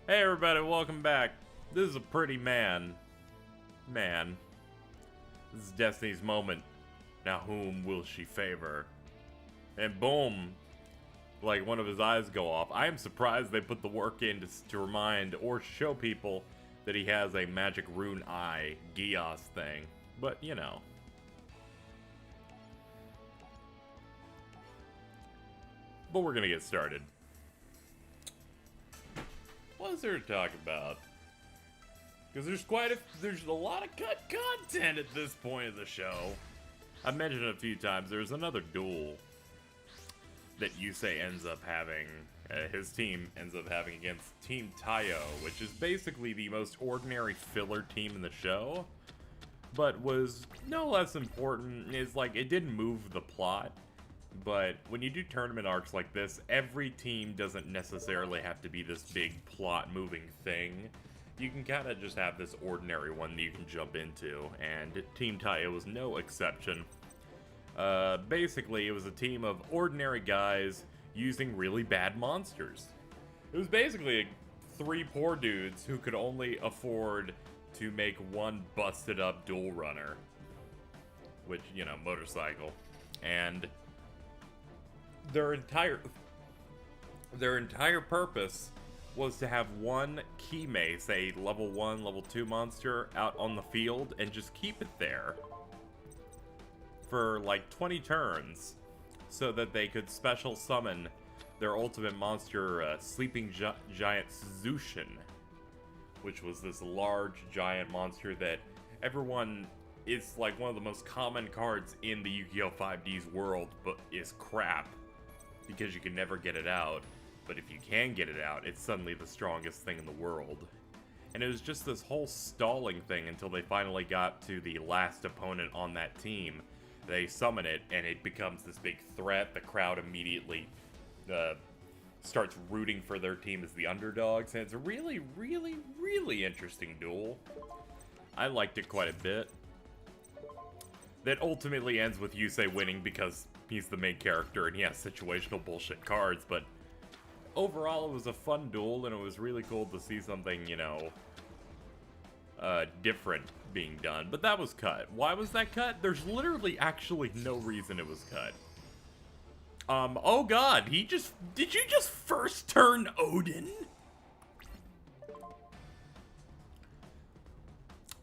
Hey everybody, welcome back. This is a pretty man. This is Destiny's moment. Now whom will she favor? And boom, like one of his eyes go off. I am surprised they put the work in to remind or show people that he has a magic rune eye, Gios thing. But, you know. But we're gonna get started. What is there to talk about? Because there's a lot of cut content at this point of the show. I've mentioned it a few times. There's another duel that Yusei ends up having, his team ends up having against Team Taiyo, which is basically the most ordinary filler team in the show, but was no less important. It's like, it didn't move the plot. But when you do tournament arcs like this, every team doesn't necessarily have to be this big plot-moving thing. You can kind of just have this ordinary one that you can jump into, and Team Taiyo was no exception. Basically, it was a team of ordinary guys using really bad monsters. It was basically three poor dudes who could only afford to make one busted-up duel runner. Which, you know, motorcycle. And their entire purpose was to have one key mace, a level 1, level 2 monster, out on the field and just keep it there for like 20 turns so that they could special summon their ultimate monster, Sleeping Giant Zushin, which was this large giant monster that everyone is like one of the most common cards in the Yu-Gi-Oh! 5D's world, but is crap because you can never get it out. But if you can get it out, it's suddenly the strongest thing in the world. And it was just this whole stalling thing until they finally got to the last opponent on that team. They summon it, and it becomes this big threat. The crowd immediately starts rooting for their team as the underdogs, and it's a really, really, really interesting duel. I liked it quite a bit. That ultimately ends with Yusei winning because he's the main character and he has situational bullshit cards, but overall it was a fun duel and it was really cool to see something, you know, different being done. But that was cut. Why was that cut? There's literally actually no reason it was cut. Oh god, did you just first turn Odin?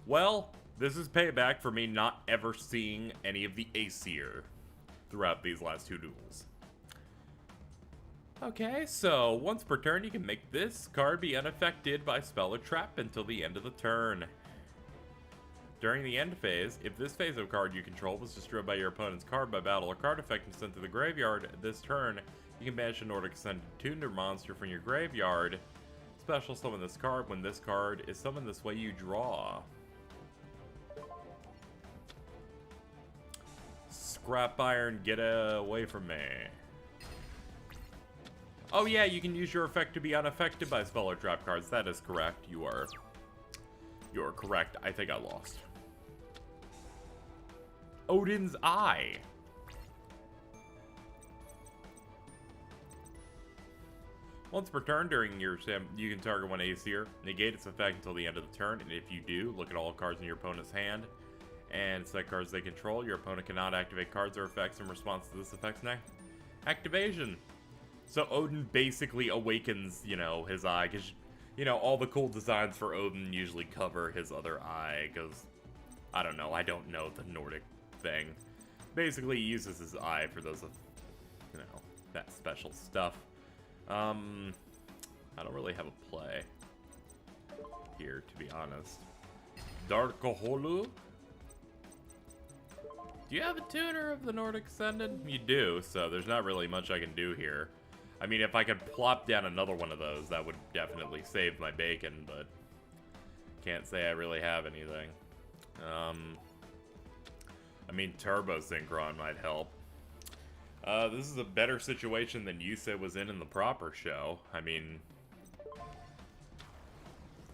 Well, this is payback for me not ever seeing any of the Aesir throughout these last two duels. Okay, so once per turn you can make this card be unaffected by spell or trap until the end of the turn. During the end phase, if this phase of card you control was destroyed by your opponent's card by battle or card effect and sent to the graveyard this turn, you can banish a Nordic Ascended Tuner monster from your graveyard. Special summon this card. When this card is summoned this way, you draw. Scrap Iron, get away from me. Oh yeah, you can use your effect to be unaffected by spell or trap cards. That is correct. You are correct. I think I lost. Odin's Eye. Once per turn during your sim, you can target one Aesir, negate its effect until the end of the turn, and if you do, look at all cards in your opponent's hand and select cards they control. Your opponent cannot activate cards or effects in response to this effect's activation. So Odin basically awakens, you know, his eye, because, you know, all the cool designs for Odin usually cover his other eye, because, I don't know the Nordic thing. Basically, he uses his eye for those, you know, that special stuff. I don't really have a play here, to be honest. Darkoholu? Do you have a tuner of the Nordic Ascendant? You do, so there's not really much I can do here. I mean, if I could plop down another one of those, that would definitely save my bacon, but can't say I really have anything. I mean, Turbo Synchron might help. This is a better situation than Yusei was in the proper show. I mean,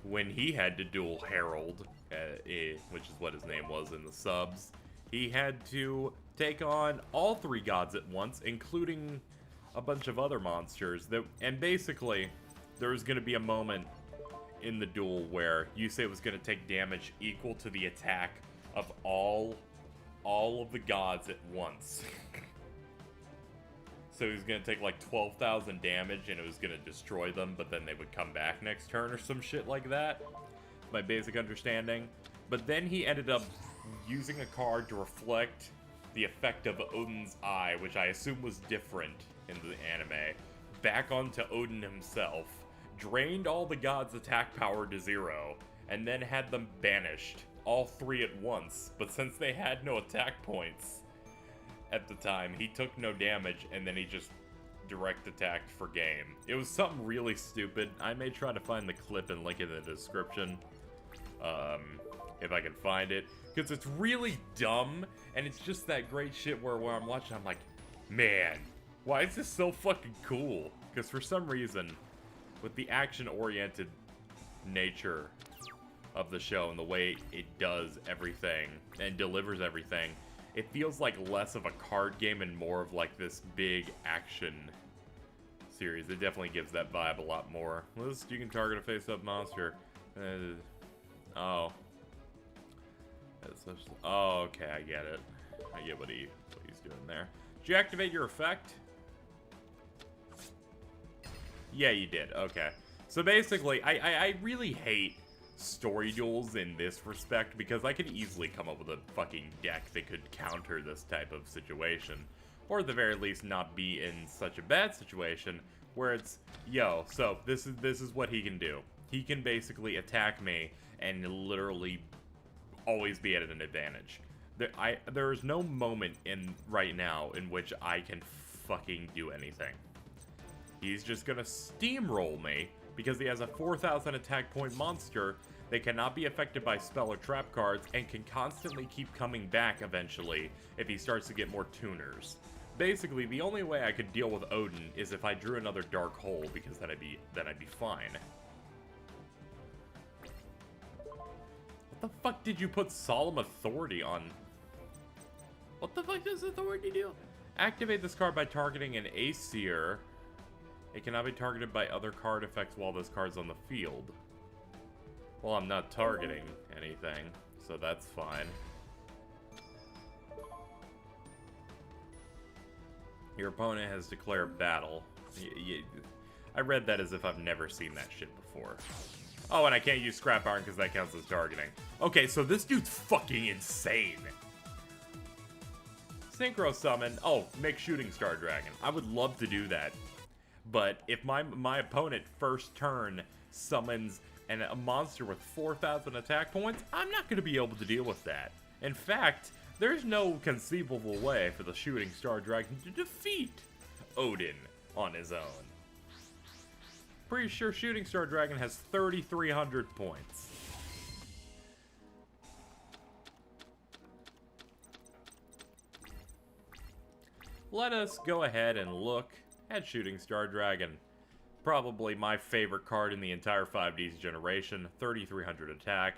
when he had to duel Herald, which is what his name was in the subs, he had to take on all three gods at once, including a bunch of other monsters. And basically, there was going to be a moment in the duel where Yusei was going to take damage equal to the attack of all of the gods at once. So he was going to take like 12,000 damage and it was going to destroy them, but then they would come back next turn or some shit like that. My basic understanding. But then he ended up using a card to reflect the effect of Odin's eye, which I assume was different in the anime, back onto Odin himself, drained all the gods' attack power to 0, and then had them banished, all 3 at once. But since they had no attack points at the time, he took no damage, and then he just direct attacked for game. It was something really stupid. I may try to find the clip and link it in the description, if I can find it, because it's really dumb, and it's just that great shit where I'm watching, I'm like, man, why is this so fucking cool? Because for some reason, with the action-oriented nature of the show and the way it does everything and delivers everything, it feels like less of a card game and more of like this big action series. It definitely gives that vibe a lot more. You can target a face-up monster. Oh. Oh, okay, I get it. I get what he's doing there. Did you activate your effect? Yeah, you did. Okay. So basically, I really hate story duels in this respect because I could easily come up with a fucking deck that could counter this type of situation. Or at the very least not be in such a bad situation where it's, yo, so this is what he can do. He can basically attack me and literally always be at an advantage. There is no moment right now in which I can fucking do anything. He's just gonna steamroll me because he has a 4,000 attack point monster that cannot be affected by spell or trap cards and can constantly keep coming back eventually if he starts to get more tuners. Basically, the only way I could deal with Odin is if I drew another dark hole, because then I'd be fine. What the fuck did you put Solemn Authority on? What the fuck does Authority do? Activate this card by targeting an Aesir. It cannot be targeted by other card effects while this card's on the field. Well, I'm not targeting anything, so that's fine. Your opponent has declared battle. I read that as if I've never seen that shit before. Oh, and I can't use Scrap Iron because that counts as targeting. Okay, so this dude's fucking insane. Synchro Summon. Oh, make Shooting Star Dragon. I would love to do that. But if my opponent first turn summons a monster with 4,000 attack points, I'm not going to be able to deal with that. In fact, there's no conceivable way for the Shooting Star Dragon to defeat Odin on his own. Pretty sure Shooting Star Dragon has 3,300 points. Let us go ahead and look at Shooting Star Dragon. Probably my favorite card in the entire 5D's generation. 3,300 attack.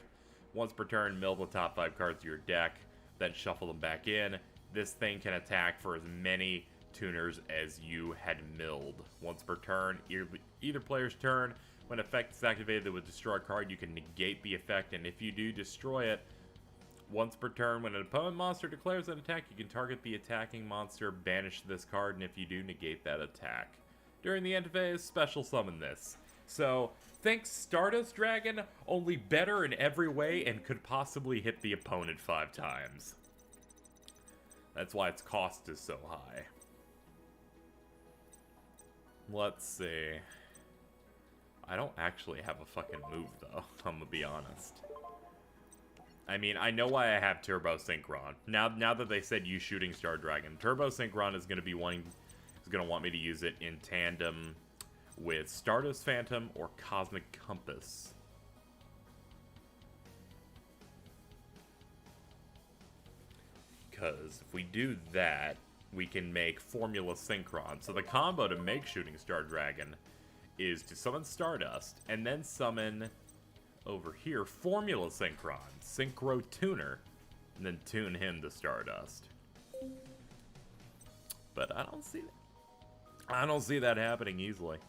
Once per turn, mill the top 5 cards of your deck, then shuffle them back in. This thing can attack for as many tuners as you had milled. Once per turn, either player's turn, when effect is activated that would destroy a card, you can negate the effect, and if you do destroy it, once per turn, when an opponent monster declares an attack, you can target the attacking monster, banish this card, and if you do, negate that attack. During the end phase, special summon this. So, think Stardust Dragon, only better in every way and could possibly hit the opponent 5 times. That's why its cost is so high. Let's see. I don't actually have a fucking move, though. I'm gonna be honest. I mean, I know why I have Turbo Synchron. Now that they said use Shooting Star Dragon, Turbo Synchron is gonna want me to use it in tandem with Stardust Phantom or Cosmic Compass. Because if we do that, we can make Formula Synchron. So the combo to make Shooting Star Dragon is to summon Stardust, and then summon, over here, Formula Synchron, Synchro Tuner, and then tune him to Stardust. But I don't see that happening easily.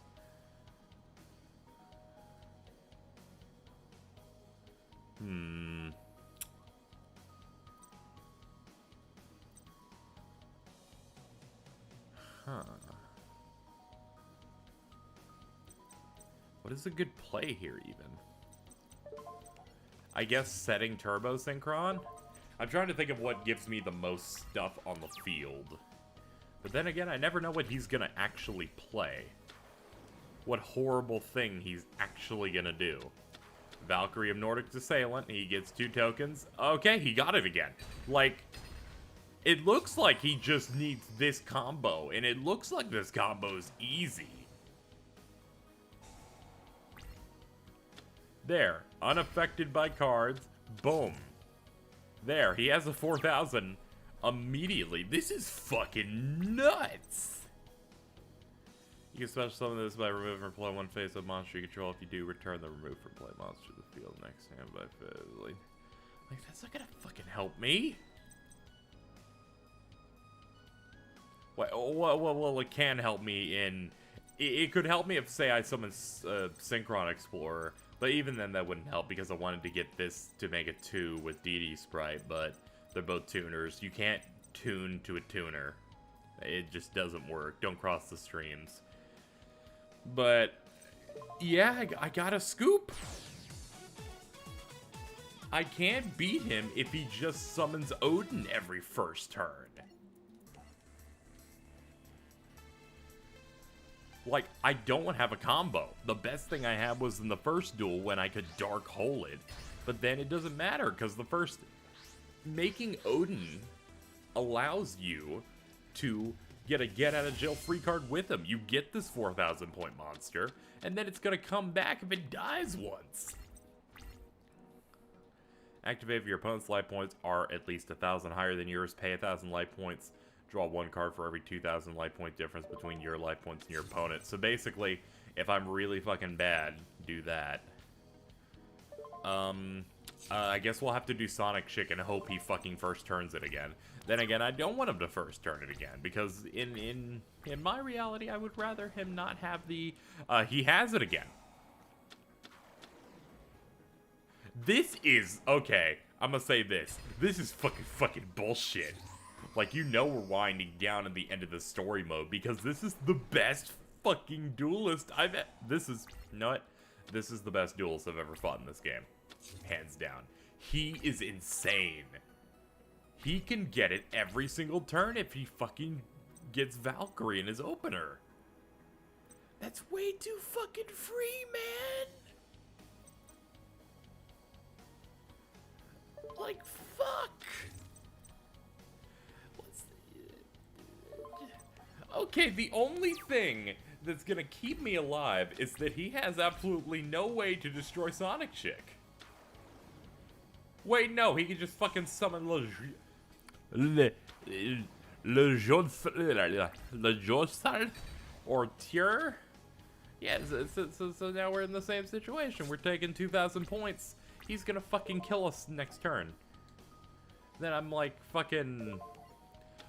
Hmm. Huh. What is a good play here, even? I guess setting turbo synchron? I'm trying to think of what gives me the most stuff on the field. But then again, I never know what he's gonna actually play. What horrible thing he's actually gonna do. Valkyrie of Nordic Assailant, he gets 2 tokens. Okay, he got it again. Like, it looks like he just needs this combo, and it looks like this combo is easy. There, unaffected by cards, boom. There, he has a 4,000 immediately. This is fucking nuts! You can special summon this by removing or play one face of monster you control. If you do, return the remove or play monster to the field next hand by fiddling. Like, that's not gonna fucking help me. Well, it can help me in... It could help me if, say, I summon Synchron Explorer. But even then, that wouldn't help because I wanted to get this to make a 2 with DD Sprite. But they're both tuners. You can't tune to a tuner. It just doesn't work. Don't cross the streams. But, yeah, I got a scoop. I can't beat him if he just summons Odin every first turn. Like, I don't have a combo. The best thing I had was in the first duel when I could Dark Hole it. But then it doesn't matter, because the first... Making Odin allows you to get a get-out-of-jail-free card with him. You get this 4,000 point monster, and then it's going to come back if it dies once. Activate if your opponent's life points are at least 1,000 higher than yours. Pay 1,000 life points. Draw 1 card for every 2,000 life point difference between your life points and your opponent. So basically, if I'm really fucking bad, do that. I guess we'll have to do Sonic Chick and hope he fucking first turns it again. Then again, I don't want him to first turn it again, because in my reality, I would rather him not have the... he has it again. This is... Okay, I'm gonna say this. This is fucking bullshit. Like, you know we're winding down in the end of the story mode, because this is the best fucking duelist I've... This is... You know what? This is the best duelist I've ever fought in this game. Hands down. He is insane. He can get it every single turn if he fucking gets Valkyrie in his opener. That's way too fucking free, man! Like, fuck! Okay, the only thing that's gonna keep me alive is that he has absolutely no way to destroy Sonic Chick. Wait, no, he can just fucking summon Le Josal or Tyr. Yeah, so now we're in the same situation. We're taking 2,000 points. He's gonna fucking kill us next turn. Then I'm like, fucking...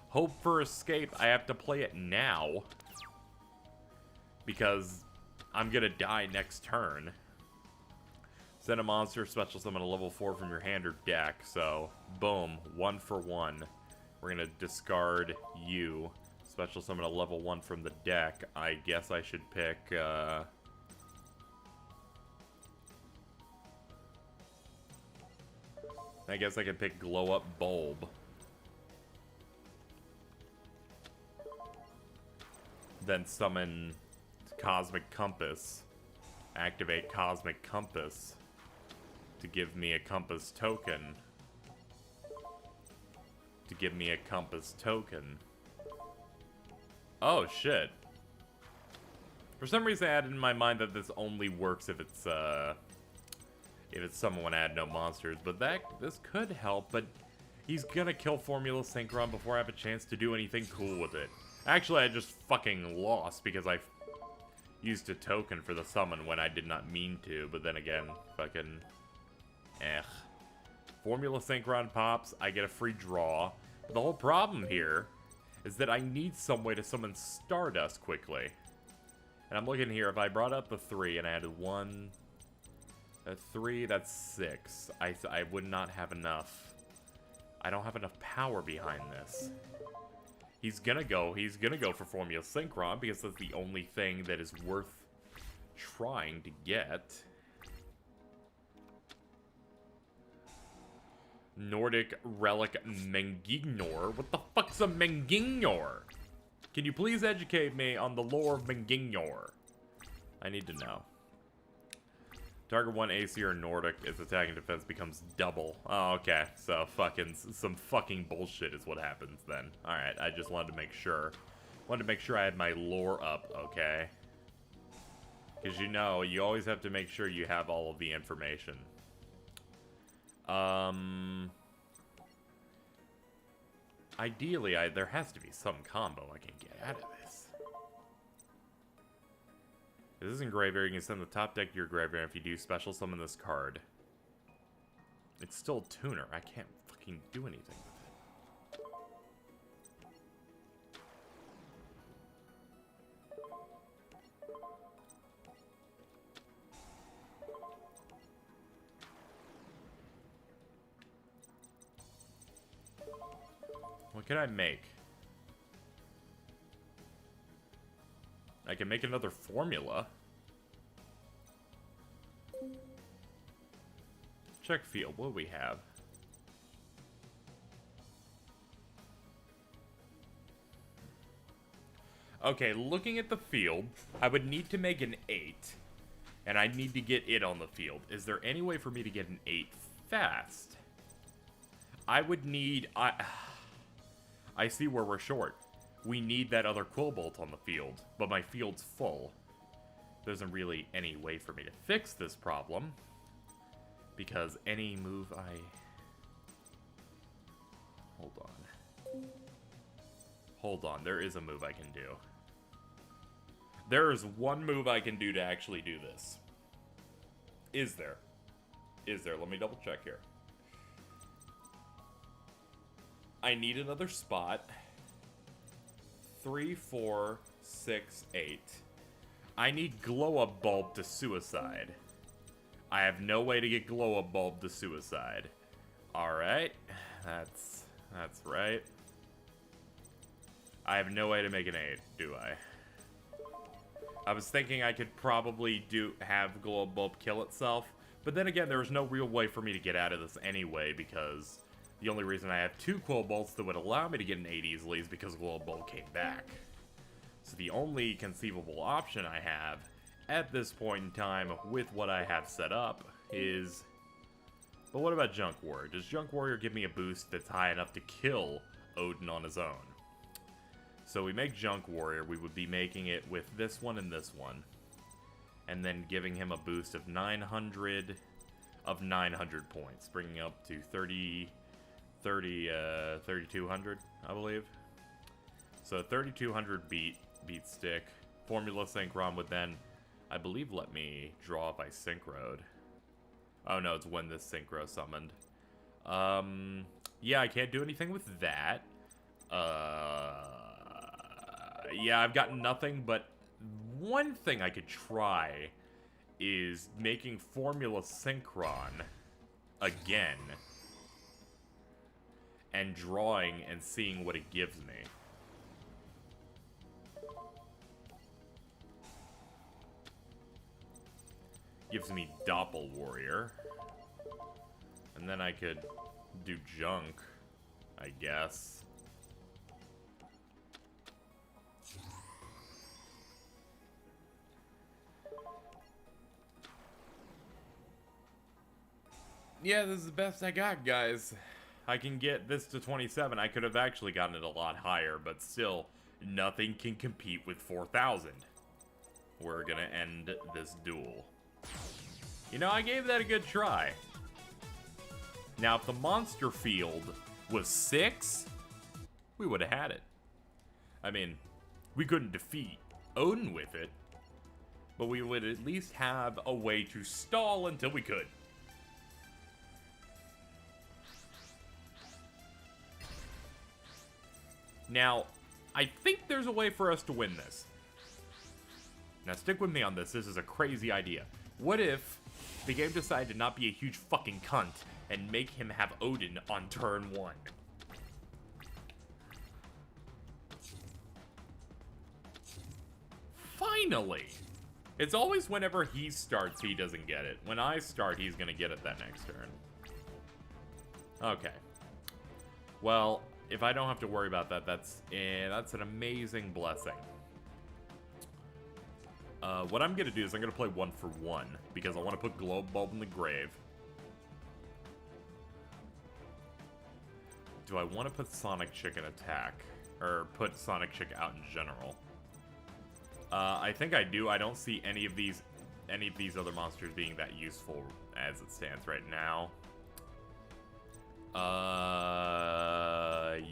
Hope for escape, I have to play it now. Because I'm gonna die next turn. Send a monster, special summon a level 4 from your hand or deck. So, boom, 1 for 1. We're gonna discard you. Special summon a level 1 from the deck. I guess I should pick, I guess I can pick Glow Up Bulb. Then summon Cosmic Compass. Activate Cosmic Compass to give me a Compass token. Oh, shit. For some reason I had in my mind that this only works if it's someone add no monsters, but this could help, but he's gonna kill Formula Synchron before I have a chance to do anything cool with it. Actually, I just fucking lost because I used a token for the summon when I did not mean to, but then again, fucking... Formula Synchron pops, I get a free draw. But the whole problem here is that I need some way to summon Stardust quickly. And I'm looking here, if I brought up the 3 and I added 1, A 3, that's 6. I would not have enough. I don't have enough power behind this. He's gonna go for Formula Synchron because that's the only thing that is worth trying to get. Nordic Relic Mengignor. What the fuck's a Mengignor? Can you please educate me on the lore of Mengignor? I need to know. Target 1 Aesir Nordic, its attack and defense becomes double. Oh, okay. So some fucking bullshit is what happens then. Alright, I just wanted to make sure. Wanted to make sure I had my lore up, okay? Because you know, you always have to make sure you have all of the information. Ideally, there has to be some combo I can get out of this. If this isn't graveyard, you can send the top deck to your graveyard if you do special summon this card. It's still tuner. I can't fucking do anything with it. What can I make? I can make another formula. Check field. What do we have? Okay, looking at the field, I would need to make an 8. And I need to get it on the field. Is there any way for me to get an 8 fast? I would need... I see where we're short. We need that other Quillbolt on the field, but my field's full. There isn't really any way for me to fix this problem, because any move I... Hold on, there is a move I can do. There is one move I can do to actually do this. Is there? Is there? Let me double check here. I need another spot. 3, 4, 6, 8. I need Glow-Up Bulb to Suicide. I have no way to get Glow-Up Bulb to Suicide. Alright. That's right. I have no way to make an 8, do I? I was thinking I could probably have Glow-Up Bulb kill itself. But then again, there was no real way for me to get out of this anyway, because... the only reason I have 2 Quillbolts that would allow me to get an 8 easily is because Glow-Up Bulb came back. So the only conceivable option I have at this point in time with what I have set up is... but what about Junk Warrior? Does Junk Warrior give me a boost that's high enough to kill Odin on his own? So we make Junk Warrior, we would be making it with this one and this one. And then giving him a boost of 900 points, bringing up to 3,200, I believe. So 3,200 beat stick. Formula Synchron would then, I believe, let me draw if I synchroed. Oh no, it's when this synchro summoned. Yeah, I can't do anything with that. Yeah, I've got nothing, but one thing I could try is making Formula Synchron again. And drawing and seeing what it gives me. Gives me Doppel Warrior. And then I could do Junk, I guess. Yeah, this is the best I got, guys. I can get this to 27. I could have actually gotten it a lot higher, but still, nothing can compete with 4,000. We're gonna end this duel. You know, I gave that a good try. Now, if the monster field was 6, we would have had it. I mean, we couldn't defeat Odin with it, but we would at least have a way to stall until we could. Now, I think there's a way for us to win this. Now, stick with me on this. This is a crazy idea. What if The game decided to not be a huge fucking cunt and make him have Odin on turn 1. Finally! It's always whenever he starts, he doesn't get it. When I start, he's gonna get it that next turn. Okay. Well, if I don't have to worry about that, that's an amazing blessing. What I'm gonna do is I'm gonna play 1 for 1, because I want to put Globe Bulb in the grave. Do I want to put Sonic Chick in attack? Or put Sonic Chick out in general? I think I do. I don't see any of these other monsters being that useful as it stands right now.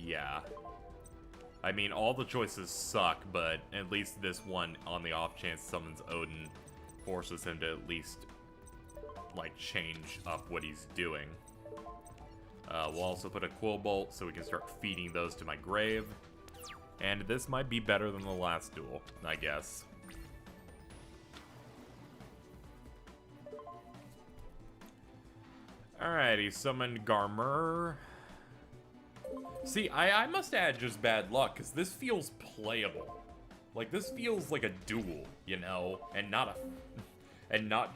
Yeah. I mean, all the choices suck, but at least this one, on the off chance summons Odin, forces him to at least, like, change up what he's doing. We'll also put a Quill Bolt so we can start feeding those to my grave. And this might be better than the last duel, I guess. Alright, he summoned Garmer. See, I must add just bad luck, because this feels playable. Like, this feels like a duel, you know? And not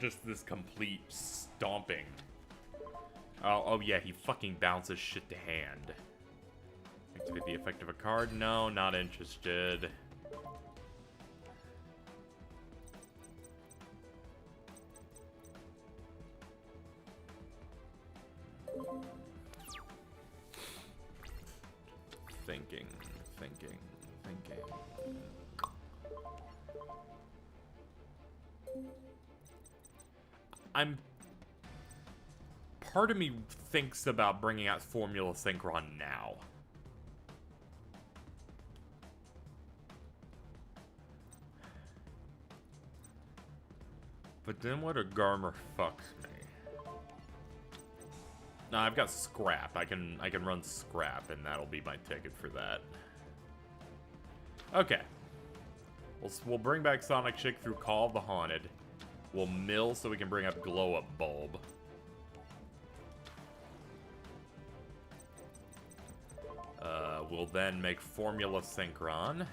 just this complete stomping. Oh yeah, he fucking bounces shit to hand. Activate the effect of a card? No, not interested. Thinking. Part of me thinks about bringing out Formula Synchron now. But then what if Garmer fucks me? No, I've got Scrap. I can run Scrap, and that'll be my ticket for that. Okay. We'll bring back Sonic Chick through Call of the Haunted. We'll mill so we can bring up Glow Up Bulb. We'll then make Formula Synchron.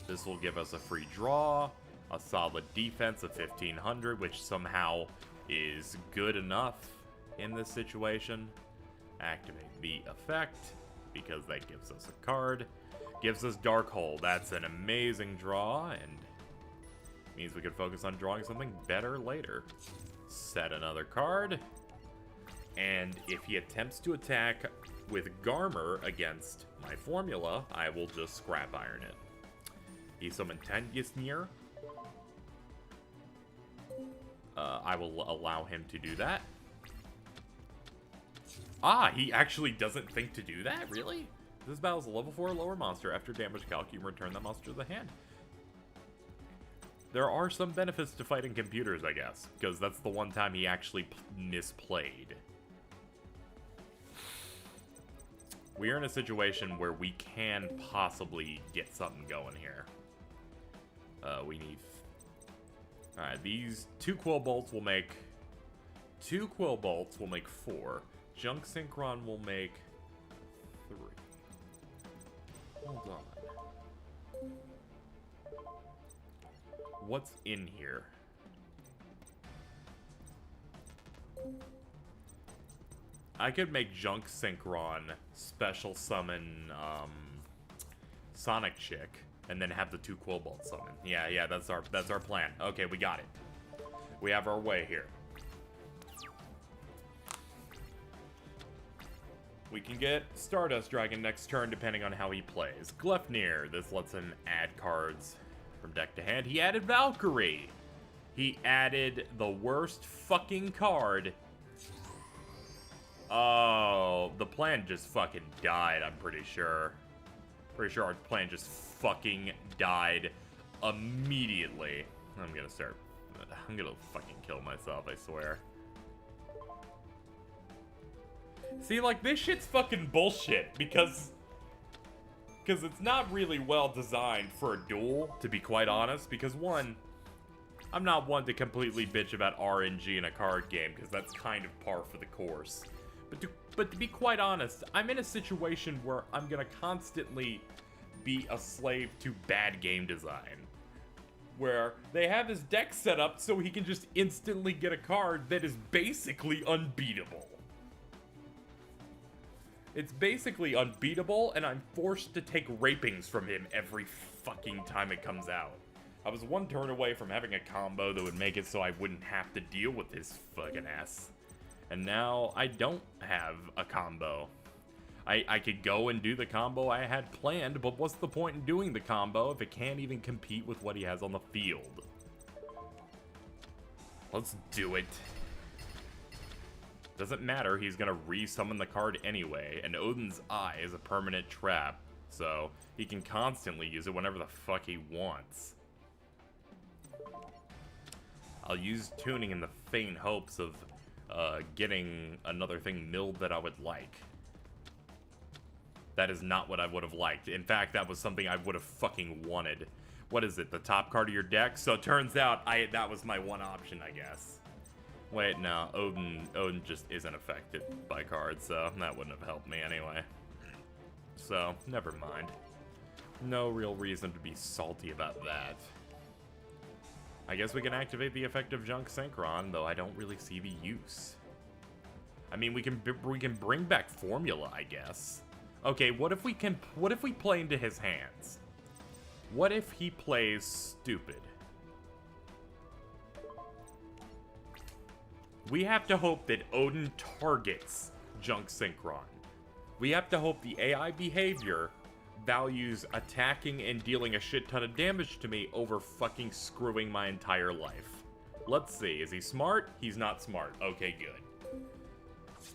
This will give us a free draw, a solid defense of 1500, which somehow is good enough in this situation. Activate the effect, because that gives us a card. Gives us Dark Hole. That's an amazing draw, and means we can focus on drawing something better later. Set another card. And if he attempts to attack with Garmer against my formula, I will just Scrap Iron it. He summoned Tengisnir. I will allow him to do that. Ah, he actually doesn't think to do that? Really? This battle is a level 4 or lower monster. After damage calc, you return that monster to the hand. There are some benefits to fighting computers, I guess, because that's the one time he actually misplayed. We are in a situation where we can possibly get something going here. We need... Alright, these 2 Quill Bolts will make... 2 Quill Bolts will make 4. Junk Synchron will make 3. Hold on. What's in here? I could make Junk Synchron special summon Sonic Chick, and then have the 2 Quill Bolts summon. Yeah, that's our plan. Okay, we got it. We have our way here. We can get Stardust Dragon next turn depending on how he plays. Gleipnir, this lets him add cards from deck to hand. He added Valkyrie. He added the worst fucking card. Oh, the plan just fucking died, I'm pretty sure. Pretty sure our plan just fucking died immediately. I'm gonna fucking kill myself, I swear. See, like, this shit's fucking bullshit, because it's not really well designed for a duel, to be quite honest, because one, I'm not one to completely bitch about RNG in a card game, because that's kind of par for the course. But to be quite honest, I'm in a situation where I'm gonna constantly be a slave to bad game design. Where they have his deck set up so he can just instantly get a card that is basically unbeatable. It's basically unbeatable, and I'm forced to take rapings from him every fucking time it comes out. I was one turn away from having a combo that would make it so I wouldn't have to deal with his fucking ass. And now I don't have a combo. I could go and do the combo I had planned, but what's the point in doing the combo if it can't even compete with what he has on the field? Let's do it. Doesn't matter, he's gonna re-summon the card anyway, and Odin's Eye is a permanent trap, so he can constantly use it whenever the fuck he wants. I'll use tuning in the faint hopes of getting another thing milled that I would like. That is not what I would have liked. In fact, that was something I would have fucking wanted. What is it, the top card of your deck? So it turns out that was my one option, I guess. Wait, no, Odin just isn't affected by cards, so that wouldn't have helped me anyway. So, never mind. No real reason to be salty about that. I guess we can activate the effect of Junk Synchron, though I don't really see the use. I mean, we can bring back Formula, I guess. Okay, what if we play into his hands? What if he plays stupid? We have to hope that Odin targets Junk Synchron. We have to hope the AI behavior values attacking and dealing a shit ton of damage to me over fucking screwing my entire life. Let's see, is he smart? He's not smart. Okay, good.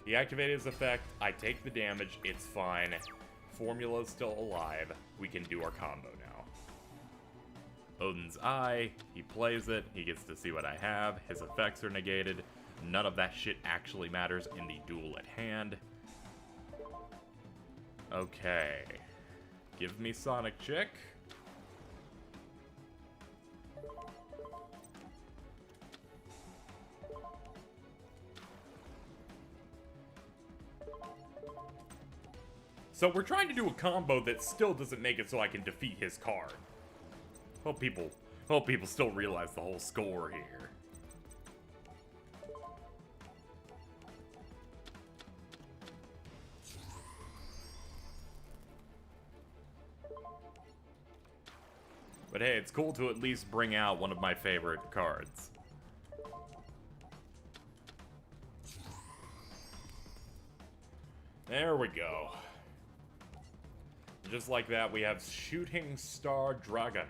He activated his effect, I take the damage, it's fine. Formula's still alive, we can do our combo now. Odin's Eye, he plays it, he gets to see what I have, his effects are negated, none of that shit actually matters in the duel at hand. Okay. Give me Sonic Chick. So we're trying to do a combo that still doesn't make it so I can defeat his card. Hope people still realize the whole score here. But hey, it's cool to at least bring out one of my favorite cards. There we go. Just like that, we have Shooting Star Dragon.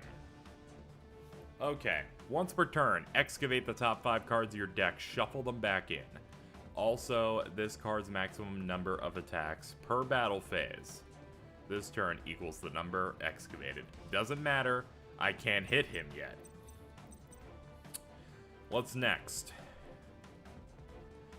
Okay, once per turn, excavate the top 5 cards of your deck, shuffle them back in. Also, this card's maximum number of attacks per battle phase. This turn equals the number excavated. Doesn't matter, I can't hit him yet. What's next?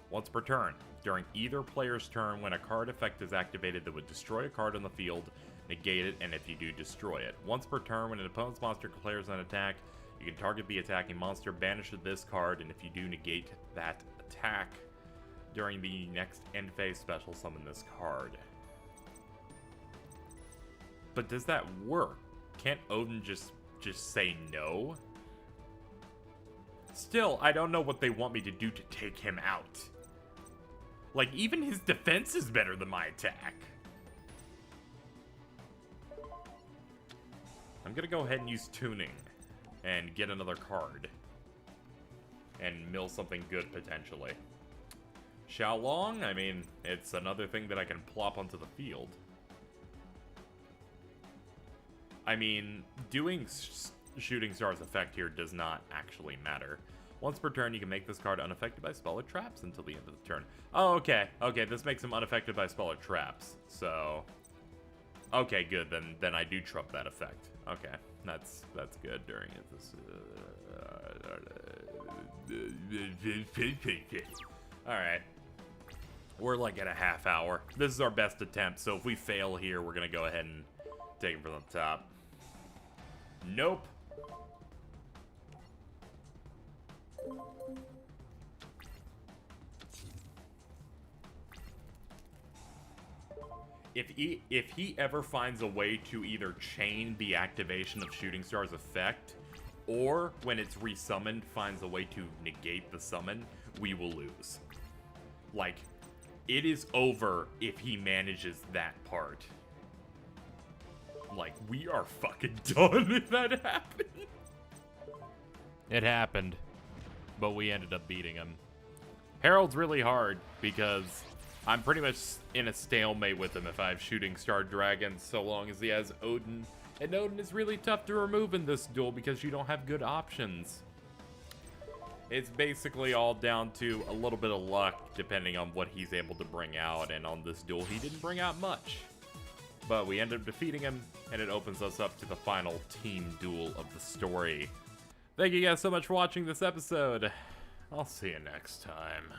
Once per turn, during either player's turn, when a card effect is activated that would destroy a card on the field, negate it, and if you do, destroy it. Once per turn, when an opponent's monster declares an attack, you can target the attacking monster, banish this card, and if you do, negate that attack. During the next end phase, special summon this card. But does that work? Can't Odin just say no? Still, I don't know what they want me to do to take him out. Like, even his defense is better than my attack. I'm gonna go ahead and use tuning and get another card. And mill something good, potentially. Xiaolong, I mean, it's another thing that I can plop onto the field. I mean, doing Shooting Star's effect here does not actually matter. Once per turn, you can make this card unaffected by spell or traps until the end of the turn. Oh, okay. Okay, this makes him unaffected by spell or traps. So, okay, good. Then I do trump that effect. Okay, that's good during it. All right. We're like at a half hour. This is our best attempt, so if we fail here, we're gonna go ahead and take it from the top. Nope. if he ever finds a way to either chain the activation of Shooting Star's effect, or when it's resummoned finds a way to negate the summon, we will lose. Like, it is over if he manages that part. Like, we are fucking done if that happened. It happened, but we ended up beating him. Herald's really hard because I'm pretty much in a stalemate with him if I have Shooting Star Dragons, so long as he has Odin. And Odin is really tough to remove in this duel because you don't have good options. It's basically all down to a little bit of luck depending on what he's able to bring out, and on this duel he didn't bring out much. But we ended up defeating him, and it opens us up to the final team duel of the story. Thank you guys so much for watching this episode. I'll see you next time.